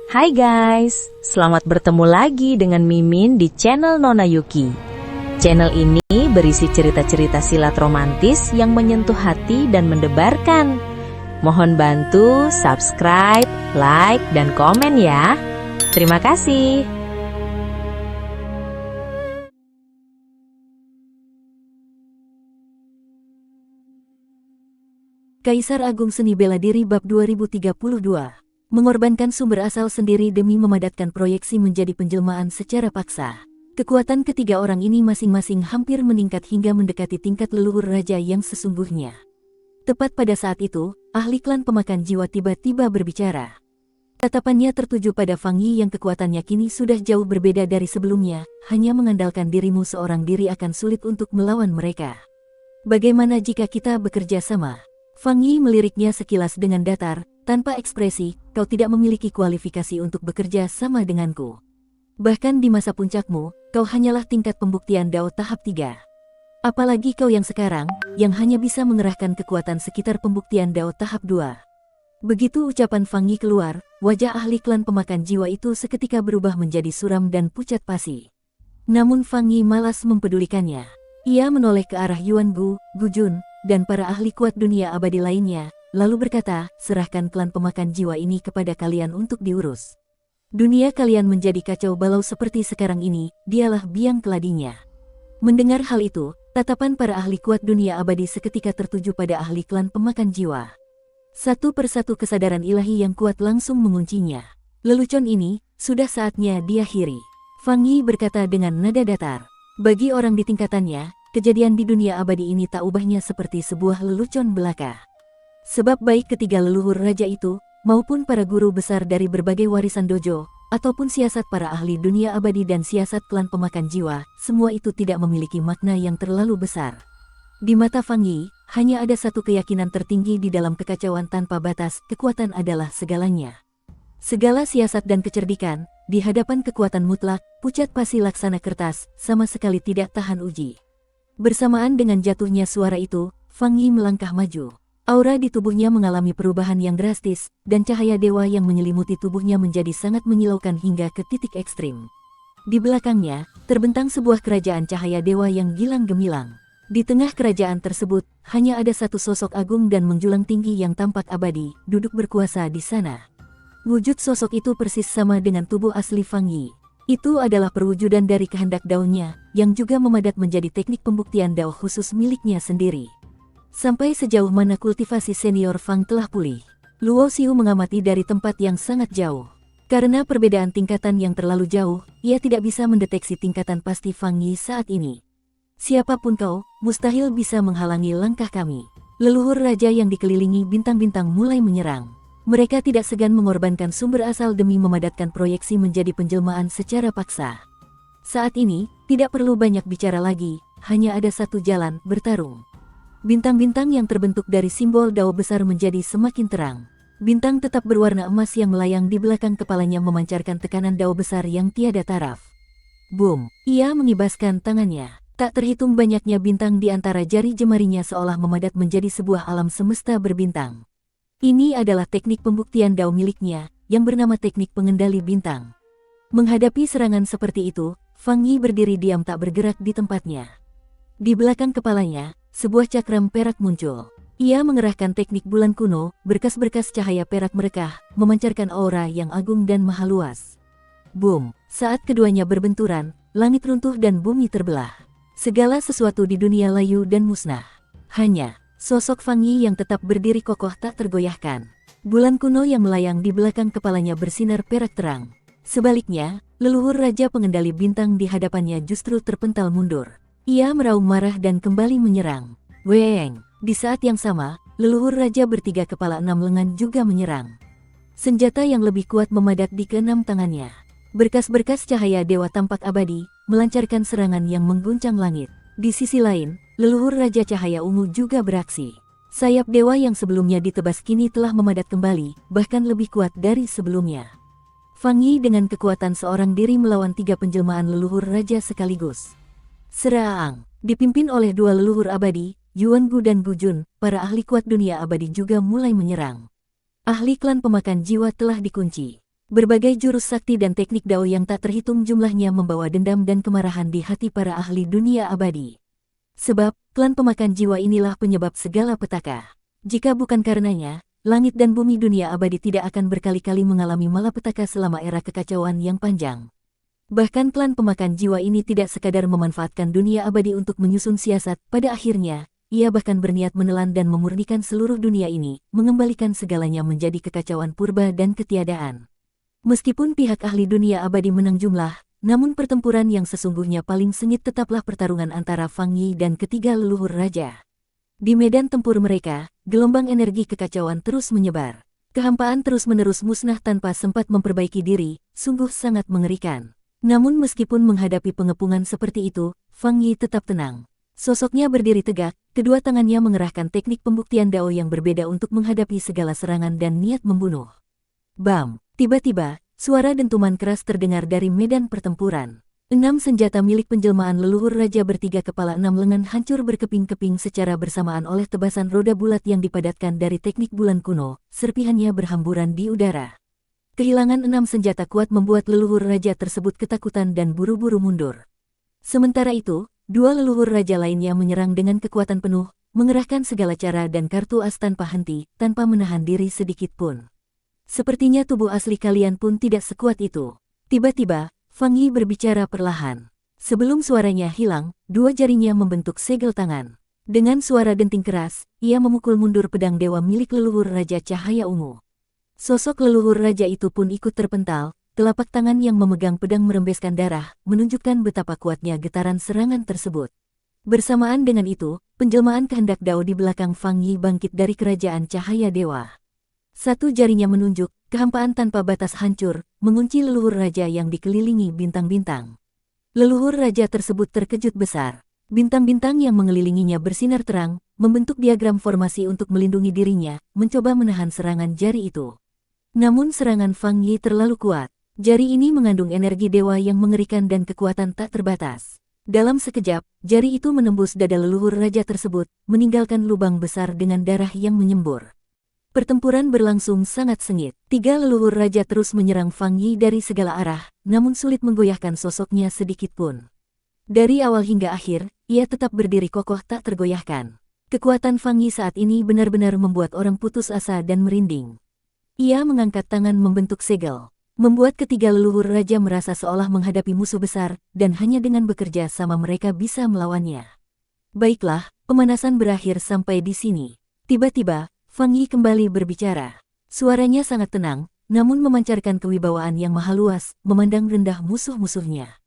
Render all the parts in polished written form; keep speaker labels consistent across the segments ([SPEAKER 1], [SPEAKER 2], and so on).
[SPEAKER 1] Hai guys, selamat bertemu lagi dengan Mimin di channel Nona Yuki. Channel ini berisi cerita-cerita silat romantis yang menyentuh hati dan mendebarkan. Mohon bantu subscribe, like, dan komen ya. Terima kasih.
[SPEAKER 2] Kaisar Agung Seni Bela Diri Bab 2032. Mengorbankan sumber asal sendiri demi memadatkan proyeksi menjadi penjelmaan secara paksa. Kekuatan ketiga orang ini masing-masing hampir meningkat hingga mendekati tingkat leluhur raja yang sesungguhnya. Tepat pada saat itu, ahli klan pemakan jiwa tiba-tiba berbicara. Tatapannya tertuju pada Fang Yi yang kekuatannya kini sudah jauh berbeda dari sebelumnya, hanya mengandalkan dirimu seorang diri akan sulit untuk melawan mereka. Bagaimana jika kita bekerja sama? Fang Yi meliriknya sekilas dengan datar, tanpa ekspresi, kau tidak memiliki kualifikasi untuk bekerja sama denganku. Bahkan di masa puncakmu, kau hanyalah tingkat pembuktian Dao tahap 3. Apalagi kau yang sekarang, yang hanya bisa mengerahkan kekuatan sekitar pembuktian Dao tahap 2. Begitu ucapan Fang Yi keluar, wajah ahli klan pemakan jiwa itu seketika berubah menjadi suram dan pucat pasi. Namun Fang Yi malas mempedulikannya. Ia menoleh ke arah Yuan Gu, Gu Jun, dan para ahli kuat dunia abadi lainnya, lalu berkata, serahkan klan pemakan jiwa ini kepada kalian untuk diurus. Dunia kalian menjadi kacau balau seperti sekarang ini, dialah biang keladinya. Mendengar hal itu, tatapan para ahli kuat dunia abadi seketika tertuju pada ahli klan pemakan jiwa. Satu persatu kesadaran ilahi yang kuat langsung menguncinya. Lelucon ini, sudah saatnya diakhiri. Fang Yi berkata dengan nada datar. Bagi orang di tingkatannya, kejadian di dunia abadi ini tak ubahnya seperti sebuah lelucon belaka. Sebab baik ketiga leluhur raja itu, maupun para guru besar dari berbagai warisan dojo, ataupun siasat para ahli dunia abadi dan siasat klan pemakan jiwa, semua itu tidak memiliki makna yang terlalu besar. Di mata Fang Yi, hanya ada satu keyakinan tertinggi di dalam kekacauan tanpa batas, kekuatan adalah segalanya. Segala siasat dan kecerdikan, di hadapan kekuatan mutlak, pucat pasi laksana kertas, sama sekali tidak tahan uji. Bersamaan dengan jatuhnya suara itu, Fang Yi melangkah maju. Aura di tubuhnya mengalami perubahan yang drastis, dan cahaya dewa yang menyelimuti tubuhnya menjadi sangat menyilaukan hingga ke titik ekstrim. Di belakangnya, terbentang sebuah kerajaan cahaya dewa yang gilang gemilang. Di tengah kerajaan tersebut, hanya ada satu sosok agung dan menjulang tinggi yang tampak abadi, duduk berkuasa di sana. Wujud sosok itu persis sama dengan tubuh asli Fang Yi. Itu adalah perwujudan dari kehendak Dao-nya, yang juga memadat menjadi teknik pembuktian Dao khusus miliknya sendiri. Sampai sejauh mana kultivasi senior Fang telah pulih, Luo Xiu mengamati dari tempat yang sangat jauh. Karena perbedaan tingkatan yang terlalu jauh, ia tidak bisa mendeteksi tingkatan pasti Fang Yi saat ini. Siapapun kau, mustahil bisa menghalangi langkah kami. Leluhur raja yang dikelilingi bintang-bintang mulai menyerang. Mereka tidak segan mengorbankan sumber asal demi memadatkan proyeksi menjadi penjelmaan secara paksa. Saat ini, tidak perlu banyak bicara lagi, hanya ada satu jalan, bertarung. Bintang-bintang yang terbentuk dari simbol Dao besar menjadi semakin terang. Bintang tetap berwarna emas yang melayang di belakang kepalanya memancarkan tekanan Dao besar yang tiada taraf. Boom! Ia mengibaskan tangannya. Tak terhitung banyaknya bintang di antara jari jemarinya seolah memadat menjadi sebuah alam semesta berbintang. Ini adalah teknik pembuktian Dao miliknya, yang bernama teknik pengendali bintang. Menghadapi serangan seperti itu, Fang Yi berdiri diam tak bergerak di tempatnya. Di belakang kepalanya, sebuah cakram perak muncul. Ia mengerahkan teknik bulan kuno, berkas-berkas cahaya perak merekah, memancarkan aura yang agung dan maha luas. Boom! Saat keduanya berbenturan, langit runtuh dan bumi terbelah. Segala sesuatu di dunia layu dan musnah. Hanya sosok Fang Yi yang tetap berdiri kokoh tak tergoyahkan. Bulan kuno yang melayang di belakang kepalanya bersinar perak terang. Sebaliknya, leluhur raja pengendali bintang di hadapannya justru terpental mundur. Ia meraung marah dan kembali menyerang. Weng! Di saat yang sama, leluhur raja bertiga kepala 6 lengan juga menyerang. Senjata yang lebih kuat memadat di keenam tangannya. Berkas-berkas cahaya dewa tampak abadi, melancarkan serangan yang mengguncang langit. Di sisi lain, leluhur Raja Cahaya Ungu juga beraksi. Sayap dewa yang sebelumnya ditebas kini telah memadat kembali, bahkan lebih kuat dari sebelumnya. Fang Yi dengan kekuatan seorang diri melawan 3 penjelmaan leluhur raja sekaligus. Serang! Dipimpin oleh 2 leluhur abadi, Yuan Gu dan Gu Jun, para ahli kuat dunia abadi juga mulai menyerang. Ahli klan pemakan jiwa telah dikunci. Berbagai jurus sakti dan teknik dao yang tak terhitung jumlahnya membawa dendam dan kemarahan di hati para ahli dunia abadi. Sebab, klan pemakan jiwa inilah penyebab segala petaka. Jika bukan karenanya, langit dan bumi dunia abadi tidak akan berkali-kali mengalami malapetaka selama era kekacauan yang panjang. Bahkan klan pemakan jiwa ini tidak sekadar memanfaatkan dunia abadi untuk menyusun siasat, pada akhirnya, ia bahkan berniat menelan dan memurnikan seluruh dunia ini, mengembalikan segalanya menjadi kekacauan purba dan ketiadaan. Meskipun pihak ahli dunia abadi menang jumlah, namun pertempuran yang sesungguhnya paling sengit tetaplah pertarungan antara Fang Yi dan ketiga leluhur raja. Di medan tempur mereka, gelombang energi kekacauan terus menyebar. Kehampaan terus-menerus musnah tanpa sempat memperbaiki diri, sungguh sangat mengerikan. Namun meskipun menghadapi pengepungan seperti itu, Fang Yi tetap tenang. Sosoknya berdiri tegak, kedua tangannya mengerahkan teknik pembuktian dao yang berbeda untuk menghadapi segala serangan dan niat membunuh. Bam! Tiba-tiba, suara dentuman keras terdengar dari medan pertempuran. 6 senjata milik penjelmaan leluhur raja bertiga kepala 6 lengan hancur berkeping-keping secara bersamaan oleh tebasan roda bulat yang dipadatkan dari teknik bulan kuno, serpihannya berhamburan di udara. Kehilangan 6 senjata kuat membuat leluhur raja tersebut ketakutan dan buru-buru mundur. Sementara itu, 2 leluhur raja lainnya menyerang dengan kekuatan penuh, mengerahkan segala cara dan kartu as tanpa henti, tanpa menahan diri sedikit pun. Sepertinya tubuh asli kalian pun tidak sekuat itu. Tiba-tiba, Fang Yi berbicara perlahan. Sebelum suaranya hilang, 2 jarinya membentuk segel tangan. Dengan suara denting keras, ia memukul mundur pedang dewa milik leluhur Raja Cahaya Ungu. Sosok leluhur raja itu pun ikut terpental, telapak tangan yang memegang pedang merembeskan darah, menunjukkan betapa kuatnya getaran serangan tersebut. Bersamaan dengan itu, penjelmaan kehendak dao di belakang Fang Yi bangkit dari kerajaan cahaya dewa. Satu jarinya menunjuk, kehampaan tanpa batas hancur, mengunci leluhur raja yang dikelilingi bintang-bintang. Leluhur raja tersebut terkejut besar. Bintang-bintang yang mengelilinginya bersinar terang, membentuk diagram formasi untuk melindungi dirinya, mencoba menahan serangan jari itu. Namun serangan Fang Yi terlalu kuat. Jari ini mengandung energi dewa yang mengerikan dan kekuatan tak terbatas. Dalam sekejap, jari itu menembus dada leluhur raja tersebut, meninggalkan lubang besar dengan darah yang menyembur. Pertempuran berlangsung sangat sengit. 3 leluhur raja terus menyerang Fang Yi dari segala arah, namun sulit menggoyahkan sosoknya sedikit pun. Dari awal hingga akhir, ia tetap berdiri kokoh tak tergoyahkan. Kekuatan Fang Yi saat ini benar-benar membuat orang putus asa dan merinding. Ia mengangkat tangan membentuk segel, membuat ketiga leluhur raja merasa seolah menghadapi musuh besar, dan hanya dengan bekerja sama mereka bisa melawannya. Baiklah, pemanasan berakhir sampai di sini. Tiba-tiba, Fang Yi kembali berbicara. Suaranya sangat tenang, namun memancarkan kewibawaan yang maha luas, memandang rendah musuh-musuhnya.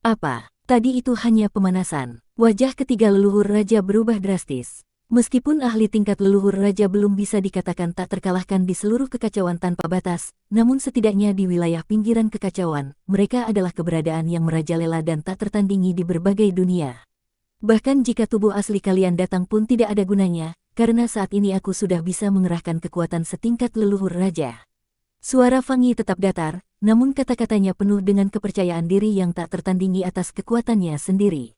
[SPEAKER 2] Apa? Tadi itu hanya pemanasan. Wajah ketiga leluhur raja berubah drastis. Meskipun ahli tingkat leluhur raja belum bisa dikatakan tak terkalahkan di seluruh kekacauan tanpa batas, namun setidaknya di wilayah pinggiran kekacauan, mereka adalah keberadaan yang merajalela dan tak tertandingi di berbagai dunia. Bahkan jika tubuh asli kalian datang pun tidak ada gunanya, karena saat ini aku sudah bisa mengerahkan kekuatan setingkat leluhur raja. Suara Fang Yi tetap datar, namun kata-katanya penuh dengan kepercayaan diri yang tak tertandingi atas kekuatannya sendiri.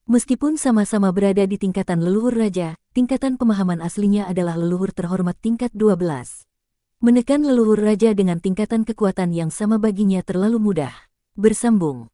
[SPEAKER 2] Meskipun sama-sama berada di tingkatan leluhur raja, tingkatan pemahaman aslinya adalah leluhur terhormat tingkat 12. Menekan leluhur raja dengan tingkatan kekuatan yang sama baginya terlalu mudah. Bersambung.